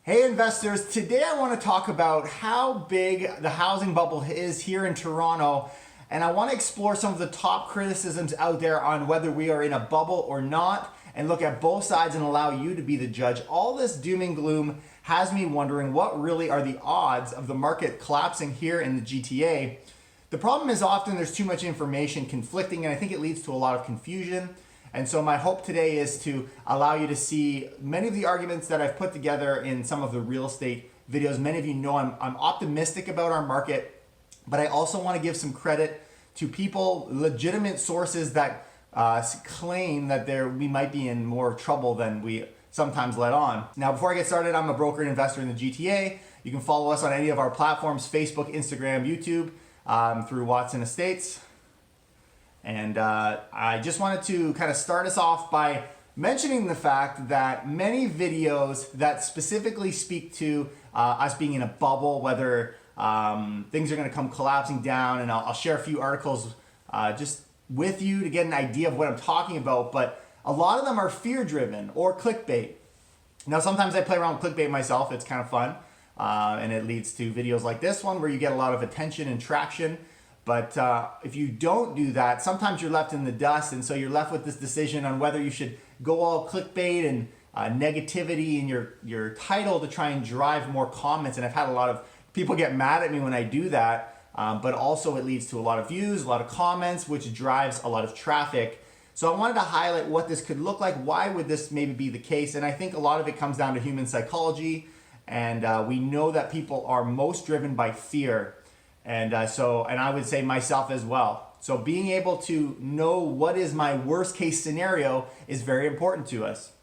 Hey investors, today I want to talk about how big the housing bubble is here in Toronto, and I want to explore some of the top criticisms out there on whether we are in a bubble or not, and look at both sides and allow you to be the judge. All this doom and gloom has me wondering what really are the odds of the market collapsing here in the GTA. The problem is often there's too much information conflicting, and I think it leads to a lot of confusion. And so my hope today is to allow you to see many of the arguments that I've put together in some of the real estate videos. Many of you know I'm optimistic about our market, but I also want to give some credit to people, legitimate sources that claim that we might be in more trouble than we sometimes let on. Now, before I get started, I'm a broker and investor in the GTA. You can follow us on any of our platforms, Facebook, Instagram, YouTube, through Watson Estates. And I just wanted to kind of start us off by mentioning the fact that many videos that specifically speak to us being in a bubble, whether things are going to come collapsing down, and I'll share a few articles just with you to get an idea of what I'm talking about, but a lot of them are fear-driven or clickbait. Now, sometimes I play around with clickbait myself. It's kind of fun, and it leads to videos like this one where you get a lot of attention and traction. But if you don't do that, sometimes you're left in the dust, and so you're left with this decision on whether you should go all clickbait and negativity in your title to try and drive more comments. And I've had a lot of people get mad at me when I do that, but also it leads to a lot of views, a lot of comments, which drives a lot of traffic. So I wanted to highlight what this could look like. Why would this maybe be the case? And I think a lot of it comes down to human psychology, and we know that people are most driven by fear. And I would say myself as well. So being able to know what is my worst case scenario is very important to us.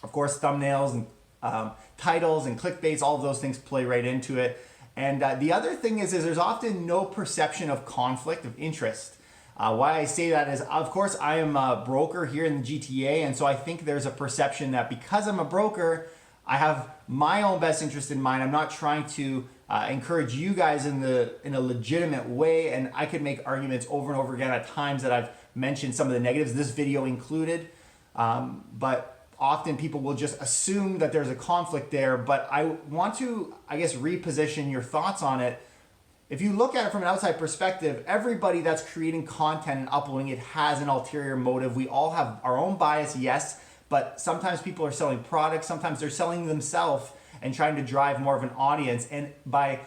Of course, thumbnails and titles and clickbaits, all of those things play right into it. And the other thing is there's often no perception of conflict of interest. Why I say that is, of course, I am a broker here in the GTA, and so I think there's a perception that because I'm a broker, I have my own best interest in mind. I'm not trying to encourage you guys in a legitimate way, and I could make arguments over and over again at times that I've mentioned some of the negatives, this video included, but often people will just assume that there's a conflict there. But I want to, I guess, reposition your thoughts on it. If you look at it from an outside perspective, everybody that's creating content and uploading it has an ulterior motive. We all have our own bias, yes, but sometimes people are selling products, sometimes they're selling themselves and trying to drive more of an audience. And by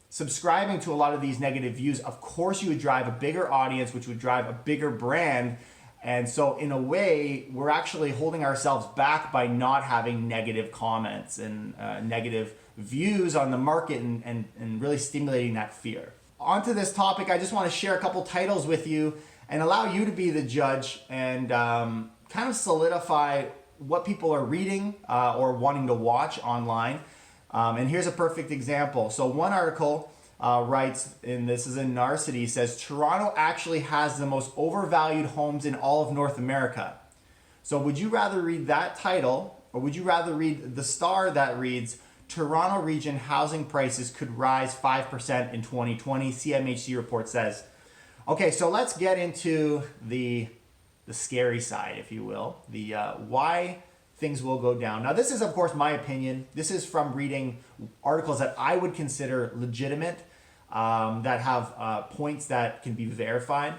subscribing to a lot of these negative views, of course you would drive a bigger audience, which would drive a bigger brand. And so in a way, we're actually holding ourselves back by not having negative comments and negative views on the market and really stimulating that fear. Onto this topic, I just want to share a couple titles with you and allow you to be the judge and kind of solidify what people are reading or wanting to watch online. And here's a perfect example. So one article writes, and this is in Narcity, says Toronto actually has the most overvalued homes in all of North America. So would you rather read that title, or would you rather read the star that reads Toronto region housing prices could rise 5% in 2020, CMHC report says. Okay, so let's get into the scary side, if you will, the why things will go down. Now, this is, of course, my opinion. This is from reading articles that I would consider legitimate, that have points that can be verified.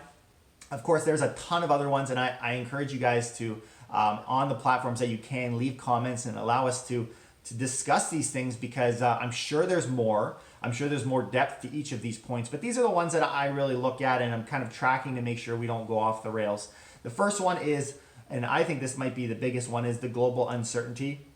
Of course, there's a ton of other ones, and I encourage you guys to, on the platforms that you can, leave comments and allow us to discuss these things, because I'm sure there's more. I'm sure there's more depth to each of these points, but these are the ones that I really look at and I'm kind of tracking to make sure we don't go off the rails. The first one is, and I think this might be the biggest one, is the global uncertainty.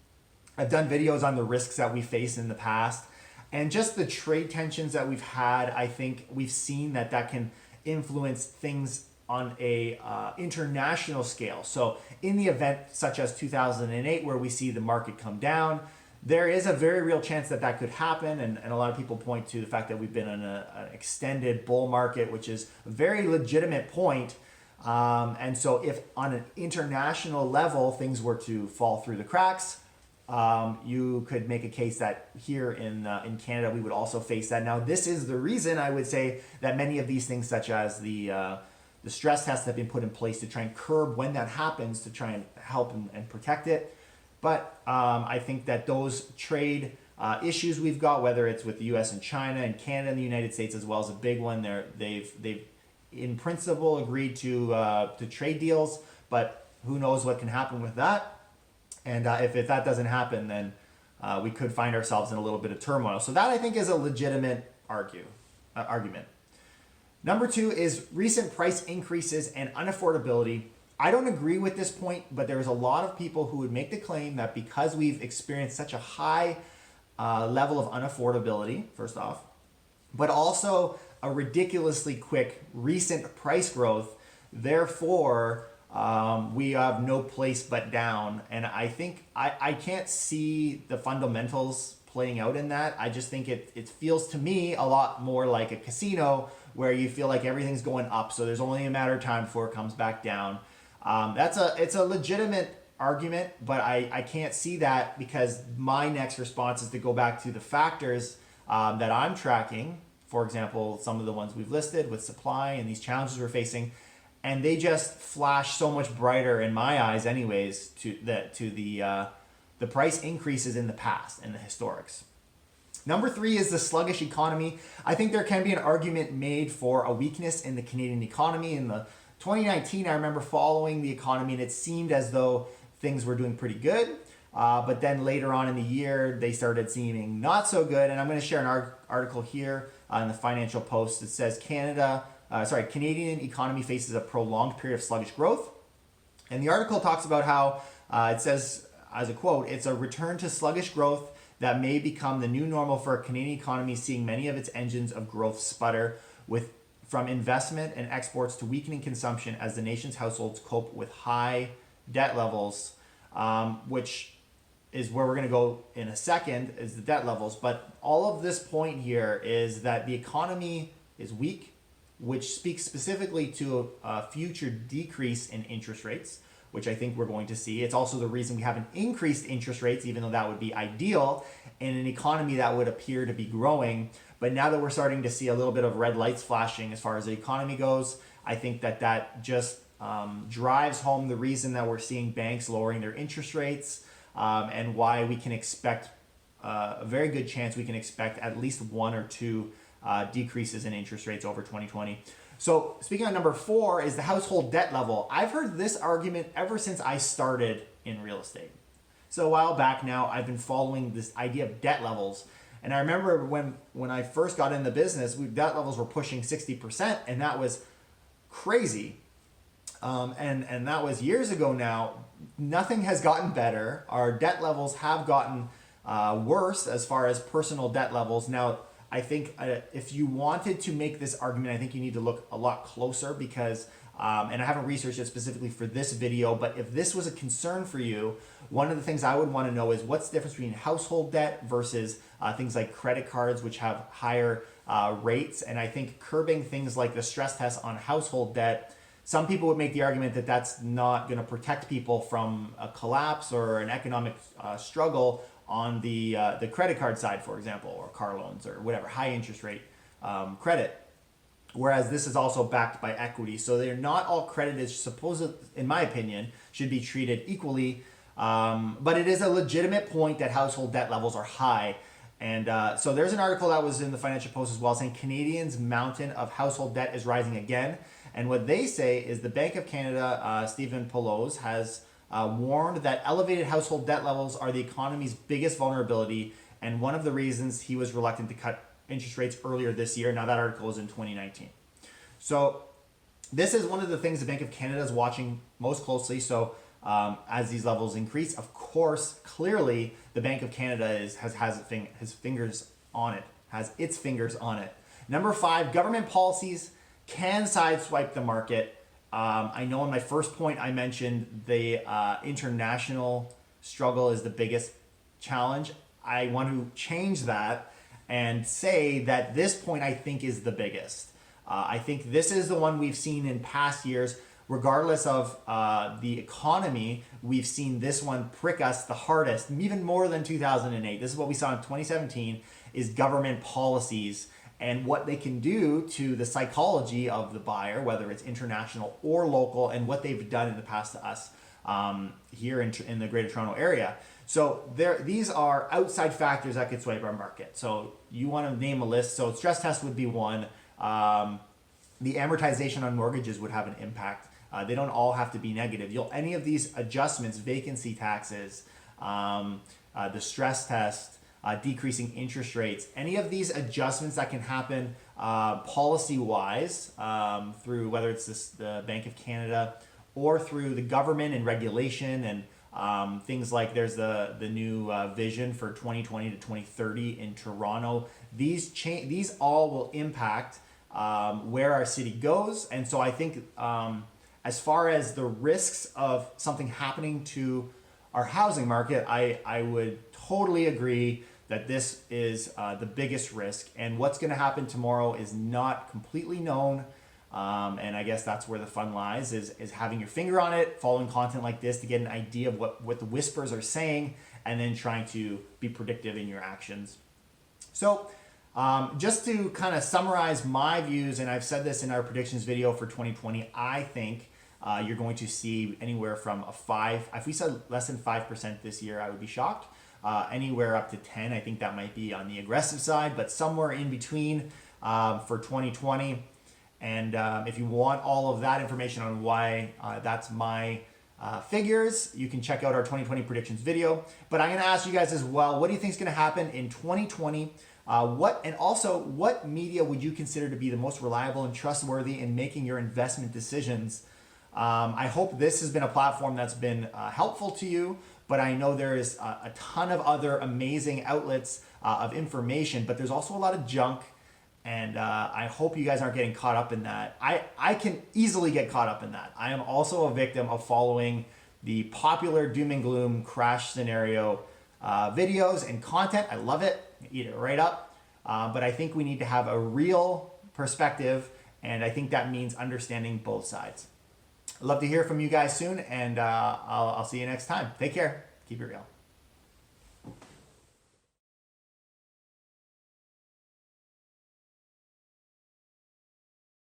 I've done videos on the risks that we faced in the past, and just the trade tensions that we've had. I think we've seen that can influence things on a international scale. So in the event such as 2008, where we see the market come down, there is a very real chance that could happen, and a lot of people point to the fact that we've been in an extended bull market, which is a very legitimate point. And so if on an international level things were to fall through the cracks, you could make a case that here in Canada we would also face that. Now, this is the reason I would say that many of these things, such as the stress tests, have been put in place to try and curb when that happens, to try and help and protect it. But I think that those trade issues we've got, whether it's with the U.S. and China and Canada and the United States as well as a big one. They've in principle agreed to trade deals, but who knows what can happen with that. And if that doesn't happen, then we could find ourselves in a little bit of turmoil. So that, I think, is a legitimate argument. Number two is recent price increases and unaffordability. I don't agree with this point, but there's a lot of people who would make the claim that because we've experienced such a high level of unaffordability, first off, but also a ridiculously quick recent price growth, therefore we have no place but down. And I think I can't see the fundamentals playing out in that. I just think it feels to me a lot more like a casino where you feel like everything's going up, so there's only a matter of time before it comes back down. It's a legitimate argument, but I can't see that, because my next response is to go back to the factors that I'm tracking. For example, some of the ones we've listed with supply and these challenges we're facing, and they just flash so much brighter in my eyes anyways to the price increases in the past and the historics. Number three is the sluggish economy. I think there can be an argument made for a weakness in the Canadian economy. In the 2019, I remember following the economy and it seemed as though things were doing pretty good. But then later on in the year, they started seeming not so good. And I'm going to share an article here in the Financial Post. It says Canadian economy faces a prolonged period of sluggish growth. And the article talks about how it says, as a quote, "It's a return to sluggish growth that may become the new normal for a Canadian economy, seeing many of its engines of growth sputter from investment and exports to weakening consumption as the nation's households cope with high debt levels," which is where we're going to go in a second, is the debt levels. But all of this point here is that the economy is weak, which speaks specifically to a future decrease in interest rates, which I think we're going to see. It's also the reason we haven't increased interest rates, even though that would be ideal in an economy that would appear to be growing. But now that we're starting to see a little bit of red lights flashing as far as the economy goes, I think that just drives home the reason that we're seeing banks lowering their interest rates, and why we can expect a very good chance we can expect at least one or two decreases in interest rates over 2020. So speaking on number four is the household debt level. I've heard this argument ever since I started in real estate. So a while back now, I've been following this idea of debt levels. And I remember when I first got in the business, debt levels were pushing 60%, and that was crazy. And that was years ago now. Nothing has gotten better. Our debt levels have gotten worse as far as personal debt levels. Now, I think if you wanted to make this argument, I think you need to look a lot closer, because, and I haven't researched it specifically for this video, but if this was a concern for you, one of the things I would want to know is what's the difference between household debt versus things like credit cards, which have higher rates. And I think curbing things like the stress test on household debt, some people would make the argument that that's not going to protect people from a collapse or an economic struggle on the credit card side, for example, or car loans or whatever, high interest rate credit. Whereas this is also backed by equity. So they're not all credit is supposed, in my opinion, should be treated equally. But it is a legitimate point that household debt levels are high. And so there's an article that was in the Financial Post as well saying Canadians' mountain of household debt is rising again. And what they say is the Bank of Canada, Stephen Pelosi, has warned that elevated household debt levels are the economy's biggest vulnerability, and one of the reasons he was reluctant to cut interest rates earlier this year. Now that article is in 2019. So this is one of the things the Bank of Canada is watching most closely. So as these levels increase, of course, clearly the Bank of Canada has its fingers on it. Number five, government policies can sideswipe the market. I know in my first point I mentioned the international struggle is the biggest challenge. I want to change that and say that this point I think is the biggest. I think this is the one we've seen in past years. Regardless of the economy, we've seen this one prick us the hardest, even more than 2008. This is what we saw in 2017, is government policies and what they can do to the psychology of the buyer, whether it's international or local, and what they've done in the past to us. here in the Greater Toronto Area. So these are outside factors that could swipe our market. So you want to name a list. So stress test would be one. The amortization on mortgages would have an impact. They don't all have to be negative. Any of these adjustments, vacancy taxes, the stress test, decreasing interest rates, any of these adjustments that can happen policy-wise through whether it's the Bank of Canada or through the government and regulation and things like there's the new vision for 2020 to 2030 in Toronto. These all will impact where our city goes. And so I think as far as the risks of something happening to our housing market, I would totally agree that this is the biggest risk. And what's going to happen tomorrow is not completely known. And I guess that's where the fun lies, is having your finger on it, following content like this to get an idea of what the whispers are saying, and then trying to be predictive in your actions. So just to kind of summarize my views, and I've said this in our predictions video for 2020, I think you're going to see anywhere from a 5, if we said less than 5% this year, I would be shocked. Anywhere up to 10, I think that might be on the aggressive side, but somewhere in between for 2020. And if you want all of that information on why that's my figures, you can check out our 2020 predictions video. But I'm going to ask you guys as well, what do you think is going to happen in 2020? What media would you consider to be the most reliable and trustworthy in making your investment decisions? I hope this has been a platform that's been helpful to you, but I know there is a ton of other amazing outlets of information, but there's also a lot of junk. And I hope you guys aren't getting caught up in that. I can easily get caught up in that. I am also a victim of following the popular doom and gloom crash scenario videos and content. I love it. I eat it right up. But I think we need to have a real perspective, and I think that means understanding both sides. I'd love to hear from you guys soon, and I'll see you next time. Take care. Keep it real.